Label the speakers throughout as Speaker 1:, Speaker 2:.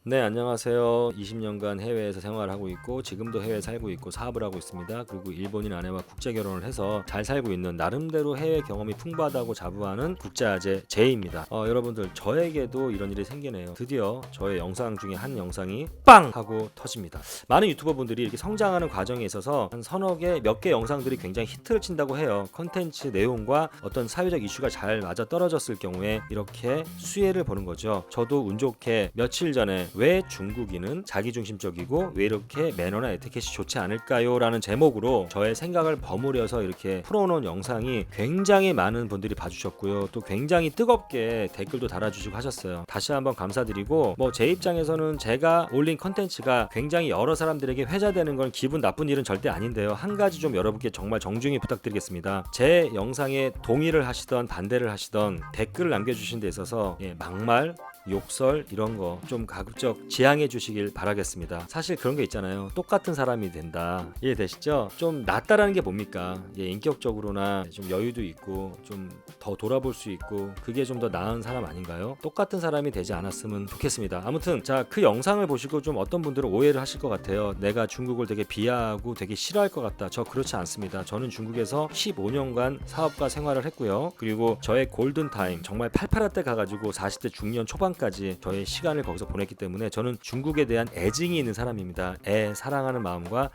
Speaker 1: 네, 안녕하세요. 20년간 해외에서 생활하고 있고 지금도 해외에 살고 있고 사업을 하고 있습니다. 그리고 일본인 아내와 국제 결혼을 해서 잘 살고 있는 나름대로 해외 경험이 풍부하다고 자부하는 국제아재 제이입니다. 여러분들 저에게도 이런 일이 생기네요. 드디어 저의 영상 중에 한 영상이 빵! 하고 터집니다. 많은 유튜버분들이 이렇게 성장하는 과정에 있어서 한 서너 개, 몇 개 영상들이 굉장히 히트를 친다고 해요. 컨텐츠 내용과 어떤 사회적 이슈가 잘 맞아 떨어졌을 경우에 이렇게 수혜를 보는 거죠. 저도 운 좋게 며칠 전에 왜 중국인은 자기중심적이고 왜 이렇게 매너나 에티켓이 좋지 않을까요? 라는 제목으로 저의 생각을 버무려서 이렇게 풀어놓은 영상이 굉장히 많은 분들이 봐주셨고요. 또 굉장히 뜨겁게 댓글도 달아주시고 하셨어요. 다시 한번 감사드리고 제 입장에서는 제가 올린 컨텐츠가 굉장히 여러 사람들에게 회자되는 건 기분 나쁜 일은 절대 아닌데요. 한 가지 좀 여러분께 정말 정중히 부탁드리겠습니다. 제 영상에 동의를 하시던 반대를 하시던 댓글을 남겨주신 데 있어서 막말 욕설 이런 거 좀 가급적 지양해 주시길 바라겠습니다. 사실 그런 게 있잖아요. 똑같은 사람이 된다. 이해되시죠? 좀 낫다라는 게 뭡니까? 인격적으로나 좀 여유도 있고 좀 더 돌아볼 수 있고 그게 좀 더 나은 사람 아닌가요? 똑같은 사람이 되지 않았으면 좋겠습니다. 아무튼 그 영상을 보시고 좀 어떤 분들은 오해를 하실 것 같아요. 내가 중국을 되게 비하하고 되게 싫어할 것 같다. 저 그렇지 않습니다. 저는 중국에서 15년간 사업가 생활을 했고요. 그리고 저의 골든타임 정말 팔팔할 때 가가지고 40대 중년 초반까지 저의 시간을 거기서 보냈기 때문에 저는 중국에 대한 애증이 있는 사람입니다. 사랑하는 마음과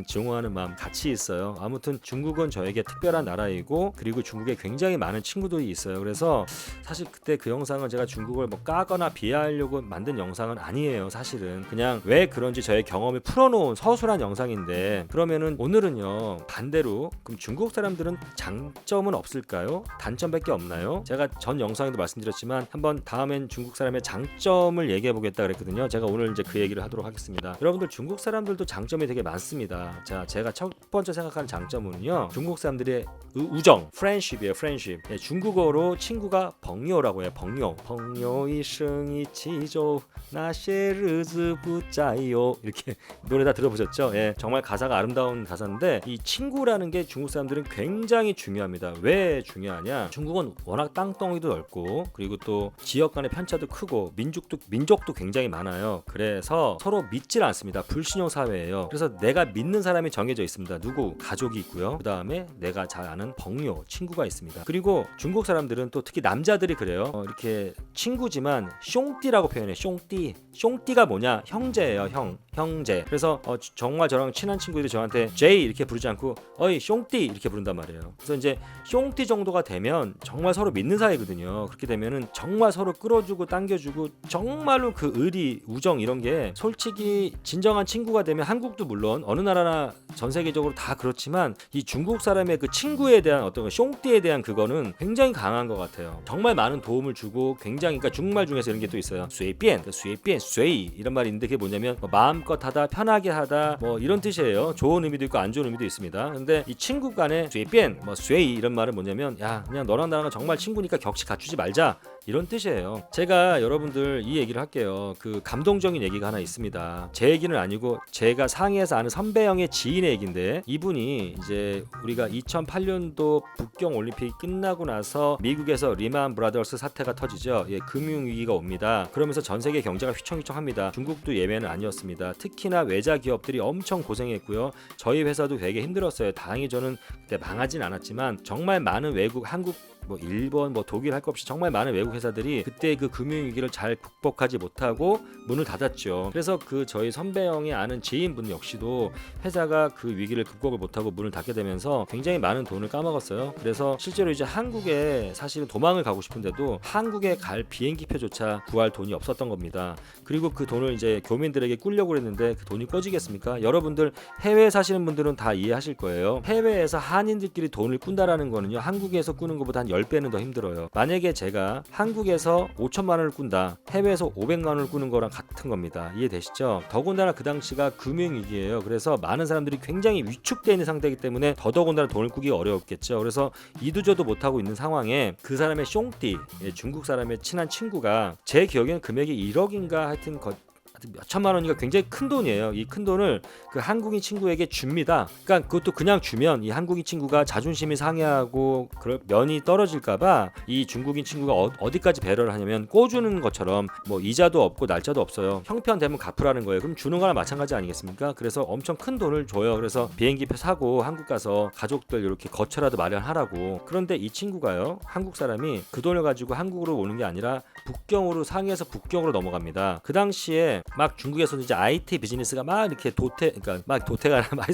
Speaker 1: 증오하는 마음 같이 있어요. 아무튼 중국은 저에게 특별한 나라이고 그리고 중국에 굉장히 많은 친구들이 있어요. 그래서 사실 그때 그 영상은 제가 중국을 까거나 비하하려고 만든 영상은 아니에요. 사실은 그냥 왜 그런지 저의 경험을 풀어놓은 서술한 영상인데, 그러면은 오늘은요 반대로 그럼 중국 사람들은 장점은 없을까요? 단점밖에 없나요? 제가 전 영상에도 말씀드렸지만 한번 다음엔 중국 사람의 장점을 얘기해 보겠다 그랬거든요. 제가 오늘 이제 그 얘기를 하도록 하겠습니다. 여러분들 중국 사람들도 장점이 되게 많습니다. 자, 제가 첫 번째 생각하는 장점은요, 중국 사람들의 우정, 프렌십이에요. 프렌십. 중국어로 친구가 벙요라고 해요. 벙요. 벙요이 승이 치조 나些日子不再요. 이렇게 노래 다 들어보셨죠? 정말 가사가 아름다운 가사인데 이 친구라는 게 중국 사람들은 굉장히 중요합니다. 왜 중요하냐? 중국은 워낙 땅덩이도 넓고 그리고 또 지역 간의 편차도 크고 민족도 굉장히 많아요. 그래서 서로 믿질 않습니다. 불신용 사회예요. 그래서 내가 믿는 사람이 정해져 있습니다. 누구? 가족이 있고요. 그 다음에 내가 잘 아는 벙요, 친구가 있습니다. 그리고 중국 사람들은 또 특히 남자들이 그래요. 이렇게 친구지만 숑띠라고 표현해요. 숑띠. 숑띠가 뭐냐? 형제예요. 형제. 그래서 정말 저랑 친한 친구들이 저한테 제이 이렇게 부르지 않고 어이 숑띠 이렇게 부른단 말이에요. 그래서 이제 숑띠 정도가 되면 정말 서로 믿는 사이거든요. 그렇게 되면은 정말 서로 끌어주고 당겨주고 정말로 그 의리, 우정 이런 게 솔직히 진정한 친구가 되면 한국도 물론 어느 나라나 전 세계적으로 다 그렇지만 이 중국 사람의 그 친구에 대한 어떤 숑띠에 대한 그거는 굉장히 강한 것 같아요. 정말 많은 도움을 주고 굉장히, 그러니까 중국말 중에서 이런 게 또 있어요. 쇠비엔, 쇠이 이런 말이 있는데 그게 뭐냐면 마음껏 하다, 편하게 하다 이런 뜻이에요. 좋은 의미도 있고 안 좋은 의미도 있습니다. 근데 이 친구 간에 쇠비엔, 쇠이 이런 말은 뭐냐면 야, 그냥 너랑 나랑 정말 친구니까 격식 갖추지 말자. 이런 뜻이에요. 제가 여러분들 이 얘기를 할게요. 그 감동적인 얘기가 하나 있습니다. 제 얘기는 아니고 제가 상해에서 아는 선배 형의 지인의 얘기인데, 이분이 이제 우리가 2008년도 북경 올림픽이 끝나고 나서 미국에서 리만 브라더스 사태가 터지죠. 금융 위기가 옵니다. 그러면서 전 세계 경제가 휘청휘청합니다. 중국도 예외는 아니었습니다. 특히나 외자 기업들이 엄청 고생했고요. 저희 회사도 되게 힘들었어요. 다행히 저는 그때 망하진 않았지만 정말 많은 외국, 한국, 일본, 독일 할 것 없이 정말 많은 외국 회사들이 그때 그 금융위기를 잘 극복하지 못하고 문을 닫았죠. 그래서 그 저희 선배 형이 아는 지인분 역시도 회사가 그 위기를 극복을 못하고 문을 닫게 되면서 굉장히 많은 돈을 까먹었어요. 그래서 실제로 이제 한국에 사실은 도망을 가고 싶은데도 한국에 갈 비행기표조차 구할 돈이 없었던 겁니다. 그리고 그 돈을 이제 교민들에게 꾸려고 그랬는데 그 돈이 꺼지겠습니까? 여러분들 해외에 사시는 분들은 다 이해하실 거예요. 해외에서 한인들끼리 돈을 꾼다라는 거는요, 한국에서 꾸는 것보다 한 10배는 더 힘들어요. 만약에 제가 한국에서 5천만 원을 꾼다, 해외에서 500만 원을 꾸는 거랑 같은 겁니다. 이해되시죠? 더군다나 그 당시가 금융위기예요. 그래서 많은 사람들이 굉장히 위축되어 있는 상태이기 때문에 더더군다나 돈을 꾸기 어려웠겠죠. 그래서 이도저도 못하고 있는 상황에 그 사람의 숑띠, 중국 사람의 친한 친구가 제 기억에는 금액이 1억인가 하여튼 몇 천만 원이니까 굉장히 큰 돈이에요. 이 큰 돈을 그 한국인 친구에게 줍니다. 그러니까 그것도 그냥 주면 이 한국인 친구가 자존심이 상해하고 그럴 면이 떨어질까봐 이 중국인 친구가 어디까지 배려를 하냐면 꿔주는 것처럼 뭐 이자도 없고 날짜도 없어요. 형편되면 갚으라는 거예요. 그럼 주는 거랑 마찬가지 아니겠습니까? 그래서 엄청 큰 돈을 줘요. 그래서 비행기표 사고 한국 가서 가족들 이렇게 거처라도 마련하라고. 그런데 이 친구가요, 한국 사람이 그 돈을 가지고 한국으로 오는 게 아니라 북경으로 상해에서 북경으로 넘어갑니다. 그 당시에 막 중국에서 이제 IT 비즈니스가 막 이렇게 그러니까 막 도태가 아니라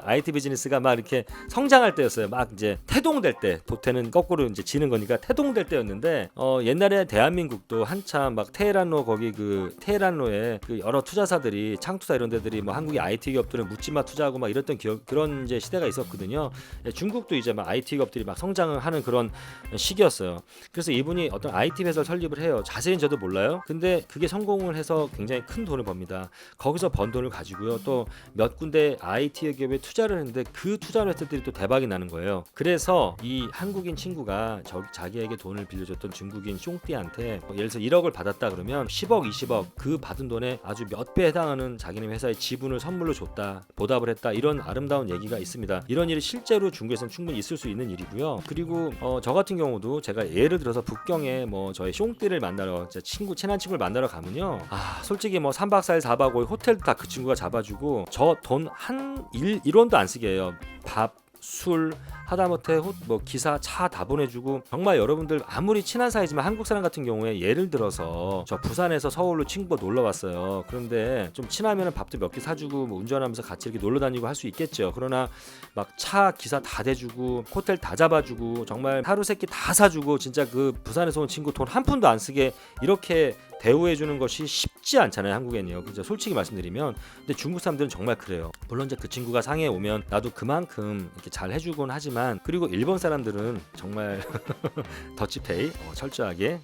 Speaker 1: IT 비즈니스가 막 이렇게 성장할 때였어요. 막 이제 태동될 때, 도태는 거꾸로 이제 지는 거니까 태동될 때였는데 옛날에 대한민국도 한참 막 테헤란로 거기 그 테헤란로에 그 여러 투자사들이 창투사 이런 데들이 뭐 한국의 IT 기업들은 묻지마 투자하고 막 이랬던 그런 이제 시대가 있었거든요. 중국도 이제 막 IT 기업들이 막 성장하는 그런 시기였어요. 그래서 이분이 어떤 IT 회사를 설립을 해요. 자세히는 저도 몰라요. 근데 그게 성공을 해서 굉장히 큰 돈을 법니다. 거기서 번 돈을 가지고요, 또 몇 군데 IT 기업에 투자를 했는데 그 투자 회사들이 또 대박이 나는 거예요. 그래서 이 한국인 친구가 자기에게 돈을 빌려줬던 중국인 숑띠한테 예를 들어서 1억을 받았다 그러면 10억, 20억 그 받은 돈에 아주 몇 배 해당하는 자기네 회사의 지분을 선물로 줬다, 보답을 했다, 이런 아름다운 얘기가 있습니다. 이런 일이 실제로 중국에서는 충분히 있을 수 있는 일이고요. 그리고 저 같은 경우도 제가 예를 들어서 북경에 뭐 저의 숑띠를 만나러 친한 친구를 만나러 가면요, 솔직히 뭐 3박 4일 4박 5일 호텔도 다 그 친구가 잡아주고 저 돈 한 1원도 안 쓰게 해요. 밥, 술, 하다못해 뭐 기사, 차 다 보내주고, 정말 여러분들 아무리 친한 사이지만 한국 사람 같은 경우에 예를 들어서 저 부산에서 서울로 친구가 놀러 왔어요. 그런데 좀 친하면 밥도 몇 개 사주고 뭐 운전하면서 같이 이렇게 놀러 다니고 할 수 있겠죠. 그러나 막 차 기사 다 대주고 호텔 다 잡아주고 정말 하루 세끼 다 사주고 진짜 그 부산에서 온 친구 돈 한 푼도 안 쓰게 이렇게 대우해주는 것이 쉽지 않잖아요, 한국에는요. 그죠? 솔직히 말씀드리면. 근데 중국 사람들은 정말 그래요. 물론 이제 그 친구가 상해에 오면 나도 그만큼 이렇게 잘 해주곤 하지만, 그리고 일본 사람들은 정말 더치페이 철저하게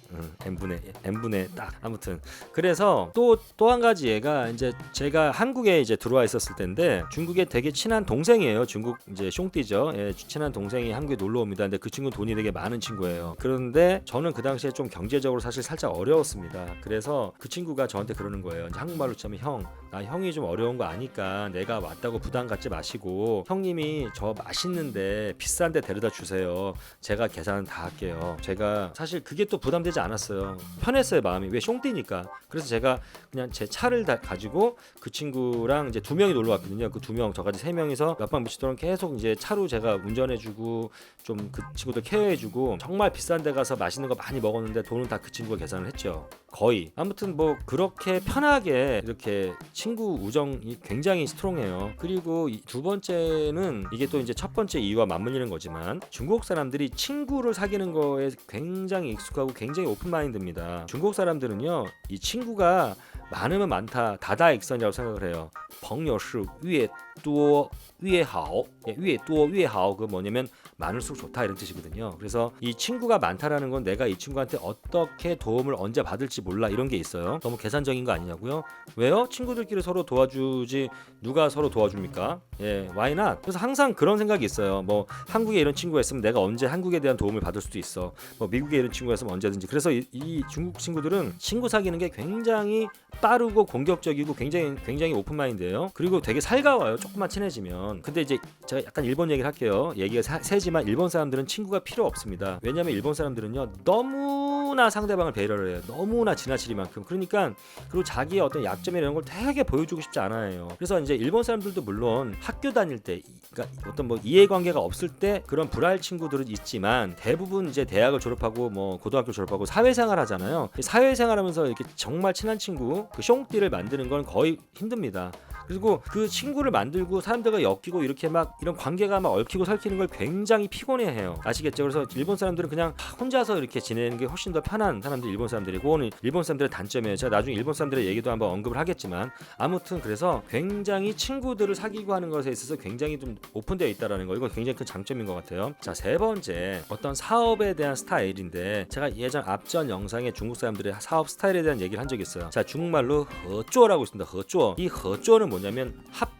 Speaker 1: n분의 딱. 아무튼 그래서 또 한 가지 얘가 이제 제가 한국에 이제 들어와 있었을 때인데 중국에 되게 친한 동생이에요. 중국 이제 숑띠죠. 예, 친한 동생이 한국에 놀러 옵니다. 근데 그 친구는 돈이 되게 많은 친구예요. 그런데 저는 그 당시에 좀 경제적으로 사실 살짝 어려웠습니다. 그래서 그 친구가 저한테 그러는 거예요. 이제 한국말로 치면 나 형이 좀 어려운 거 아니까 내가 왔다고 부담 갖지 마시고 형님이 저 맛있는데 비싼데 데려다 주세요. 제가 계산 다 할게요. 제가 사실 그게 또 부담되지 않았어요. 편했어요, 마음이. 왜 숑띠니까. 그래서 제가 그냥 제 차를 가지고 그 친구랑 이제 2명이 놀러 왔거든요. 그 2명, 저까지 3명이서 몇 박 며칠 동안 계속 이제 차로 제가 운전해주고 좀 그 친구들 케어해주고 정말 비싼 데 가서 맛있는 거 많이 먹었는데 돈은 다 그 친구가 계산을 했죠. 거의. 아무튼 뭐 그렇게 편하게 이렇게 친구 우정이 굉장히 스트롱해요. 그리고 두 번째는 이게 또 이제 첫 번째 이유와 맞물리는 거지만, 중국 사람들이 친구를 사귀는 거에 굉장히 익숙하고 굉장히 오픈마인드입니다. 중국 사람들은요, 이 친구가 많으면 많다, 다다익선이라고 생각을 해요. 朋友是越多越好, 越多越好. 그 뭐냐면 많을수록 좋다 이런 뜻이거든요. 그래서 이 친구가 많다라는 건 내가 이 친구한테 어떻게 도움을 언제 받을지 몰라, 이런 게 있어요. 너무 계산적인 거 아니냐고요? 왜요? 친구들끼리 서로 도와주지 누가 서로 도와줍니까? 예, why not? 그래서 항상 그런 생각이 있어요. 뭐 한국에 이런 친구가 있으면 내가 언제 한국에 대한 도움을 받을 수도 있어. 뭐 미국에 이런 친구가 있으면 언제든지. 그래서 이 중국 친구들은 친구 사귀는 게 굉장히 빠르고 공격적이고 굉장히 오픈마인드예요. 그리고 되게 살가워요, 조금만 친해지면. 근데 이제 제가 약간 일본 얘기를 할게요. 얘기가 세지만 일본 사람들은 친구가 필요 없습니다. 왜냐면 일본 사람들은요, 너무나 상대방을 배려를 해요. 너무나 지나치리만큼. 그러니까 그리고 자기의 어떤 약점이나 이런 걸 되게 보여주고 싶지 않아요. 그래서 이제 일본 사람들도 물론 학교 다닐 때, 그러니까 어떤 뭐 이해관계가 없을 때 그런 불알 친구들은 있지만, 대부분 이제 대학을 졸업하고 뭐 고등학교 졸업하고 사회생활 하잖아요. 사회생활하면서 이렇게 정말 친한 친구, 그 숑띠를 만드는 건 거의 힘듭니다. 그리고 그 친구를 만들고 사람들과 엮이고 이렇게 막 이런 관계가 막 얽히고 설키는 걸 굉장히 피곤해해요. 아시겠죠? 그래서 일본 사람들은 그냥 혼자서 이렇게 지내는 게 훨씬 더 편한 사람들이 일본 사람들이고, 그거는 일본 사람들의 단점이에요. 제가 나중에 일본 사람들의 얘기도 한번 언급을 하겠지만, 아무튼 그래서 굉장히 친구들을 사귀고 하는 것에 있어서 굉장히 좀 오픈되어 있다라는 거, 이거 굉장히 큰 장점인 것 같아요. 자, 세 번째, 어떤 사업에 대한 스타일인데, 제가 예전 앞전 영상에 중국 사람들의 사업 스타일에 대한 얘기를 한 적이 있어요. 자, 중국말로 허조라고 있습니다. 허조. 이 허조는 뭐냐면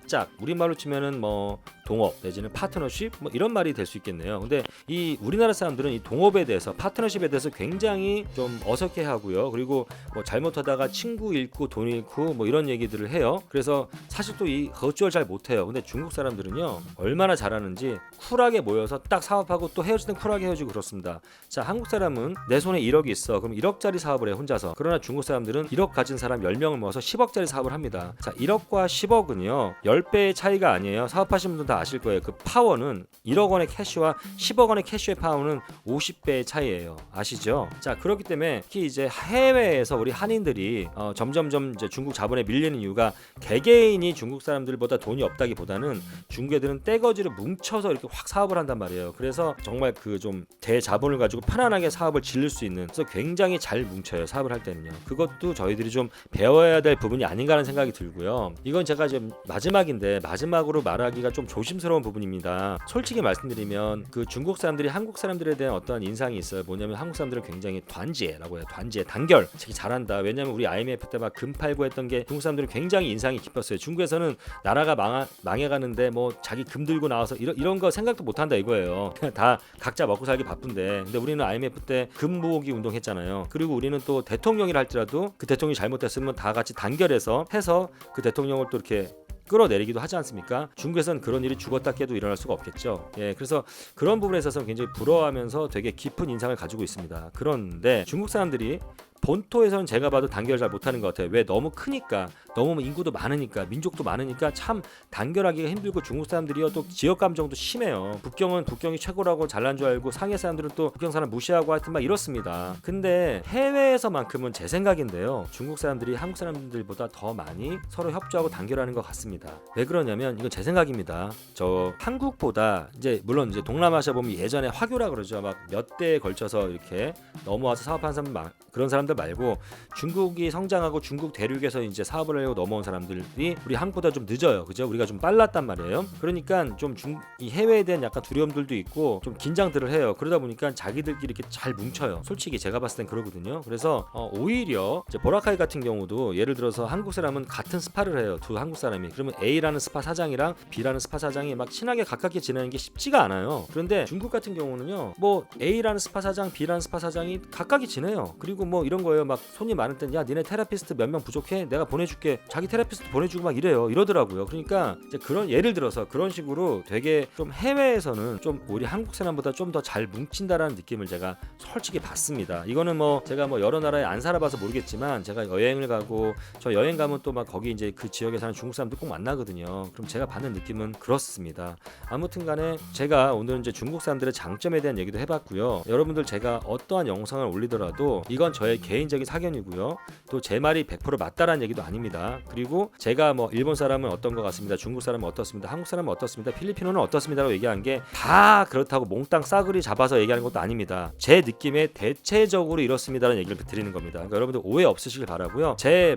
Speaker 1: 합작, 우리말로 치면은 뭐 동업 내지는 파트너십 뭐 이런 말이 될 수 있겠네요. 근데 이 우리나라 사람들은 이 동업에 대해서 파트너십에 대해서 굉장히 좀 어색해하고요. 그리고 뭐 잘못하다가 친구 잃고 돈 잃고 뭐 이런 얘기들을 해요. 그래서 사실 또 이 거주를 잘 못해요. 근데 중국 사람들은요 얼마나 잘하는지 쿨하게 모여서 딱 사업하고 또 헤어질 땐 쿨하게 헤어지고 그렇습니다. 자, 한국 사람은 내 손에 1억이 있어. 그럼 1억짜리 사업을 해 혼자서. 그러나 중국 사람들은 1억 가진 사람 10명을 모아서 10억짜리 사업을 합니다. 자, 1억과 10억은요 10배의 차이가 아니에요. 사업하시는 분들 다 아실 거예요. 그 파워는 1억 원의 캐시와 10억 원의 캐시의 파워는 50배의 차이예요. 아시죠? 자, 그렇기 때문에 특히 이제 해외에서 우리 한인들이 점점점 이제 중국 자본에 밀리는 이유가 개개인이 중국 사람들보다 돈이 없다기보다는 중국 애들은 떼거지를 뭉쳐서 이렇게 확 사업을 한단 말이에요. 그래서 정말 그 좀 대자본을 가지고 편안하게 사업을 질릴 수 있는, 그래서 굉장히 잘 뭉쳐요. 사업을 할 때는요. 그것도 저희들이 좀 배워야 될 부분이 아닌가 하는 생각이 들고요. 이건 제가 지금 마지막인데 마지막으로 말하기가 좀 조심스러운 부분입니다. 솔직히 말씀드리면 그 중국 사람들이 한국 사람들에 대한 어떠한 인상이 있어요. 뭐냐면 한국 사람들은 굉장히 단지라고 해요. 단지에 단결 되게 잘한다. 왜냐면 우리 IMF 때 막 금 팔고 했던 게 중국 사람들은 굉장히 인상이 깊었어요. 중국에서는 나라가 망해가는데 뭐 자기 금 들고 나와서 이런 거 생각도 못한다 이거예요. 그냥 다 각자 먹고 살기 바쁜데, 근데 우리는 IMF 때 금 모으기 운동했잖아요. 그리고 우리는 또 대통령이라 할지라도 그 대통령이 잘못했으면 다 같이 단결해서 해서 그 대통령을 또 이렇게 끌어내리기도 하지 않습니까? 중국에서는 그런 일이 죽었다 깨도 일어날 수가 없겠죠. 예, 그래서 그런 부분에 있어서 굉장히 부러워하면서 되게 깊은 인상을 가지고 있습니다. 그런데 중국 사람들이 본토에서는 제가 봐도 단결 잘 못하는 것 같아요. 왜? 너무 크니까, 너무 인구도 많으니까, 민족도 많으니까 참 단결하기가 힘들고, 중국 사람들이요 또 지역 감정도 심해요. 북경은 북경이 최고라고 잘난 줄 알고 상해 사람들은 또 북경 사람 무시하고 하여튼 막 이렇습니다. 근데 해외에서만큼은 제 생각인데요, 중국 사람들이 한국 사람들보다 더 많이 서로 협조하고 단결하는 것 같습니다. 왜 그러냐면 이건 제 생각입니다. 저 한국보다 이제 물론 이제 동남아시아 보면 예전에 화교라 그러죠. 막 몇 대에 걸쳐서 이렇게 넘어와서 사업하는 사람 그런 사람들 말고 중국이 성장하고 중국 대륙에서 이제 사업을 하려고 넘어온 사람들이 우리 한국보다 좀 늦어요. 그죠? 우리가 좀 빨랐단 말이에요. 그러니까 좀 이 해외에 대한 약간 두려움들도 있고 좀 긴장들을 해요. 그러다 보니까 자기들끼리 이렇게 잘 뭉쳐요. 솔직히 제가 봤을 땐 그러거든요. 그래서 오히려 이제 보라카이 같은 경우도 예를 들어서 한국 사람은 같은 스파를 해요. 두 한국 사람이. 그러면 A라는 스파 사장이랑 B라는 스파 사장이 막 친하게 가깝게 지내는 게 쉽지가 않아요. 그런데 중국 같은 경우는요, 뭐 A라는 스파 사장, B라는 스파 사장이 가깝게 지내요. 그리고 뭐 이런 거예요. 막 손님 많을 땐 야 니네 테라피스트 몇 명 부족해? 내가 보내줄게. 자기 테라피스트 보내주고 막 이러더라고요. 그러니까 이제 그런 예를 들어서 그런 식으로 되게 좀 해외에서는 좀 우리 한국 사람보다 좀 더 잘 뭉친다라는 느낌을 제가 솔직히 받습니다. 이거는 뭐 제가 뭐 여러 나라에 안 살아봐서 모르겠지만 제가 여행을 가고 저 여행 가면 또 막 거기 이제 그 지역에 사는 중국 사람들 꼭 만나거든요. 그럼 제가 받는 느낌은 그렇습니다. 아무튼간에 제가 오늘 이제 중국 사람들의 장점에 대한 얘기도 해봤고요. 여러분들 제가 어떠한 영상을 올리더라도 이건 저의 개인적인 사견이고요. 또 제 말이 100% 맞다라는 얘기도 아닙니다. 그리고 제가 뭐 일본 사람은 어떤 것 같습니다. 중국 사람은 어떻습니다. 한국 사람은 어떻습니다. 필리핀어는 어떻습니다라고 얘기한 게 다 그렇다고 몽땅 싸그리 잡아서 얘기하는 것도 아닙니다. 제 느낌에 대체적으로 이렇습니다라는 얘기를 드리는 겁니다. 그러니까 여러분들 오해 없으시길 바라고요. 제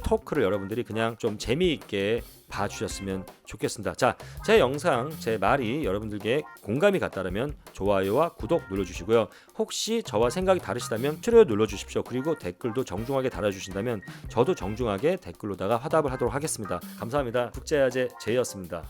Speaker 1: 토크를 여러분들이 그냥 좀 재미있게 봐주셨으면 좋겠습니다. 자, 제 영상, 제 말이 여러분들께 공감이 갔다면 좋아요와 구독 눌러주시고요. 혹시 저와 생각이 다르시다면 좋아요 눌러주십시오. 그리고 댓글도 정중하게 달아주신다면 저도 정중하게 댓글로다가 화답을 하도록 하겠습니다. 감사합니다. 국제야제 제이였습니다.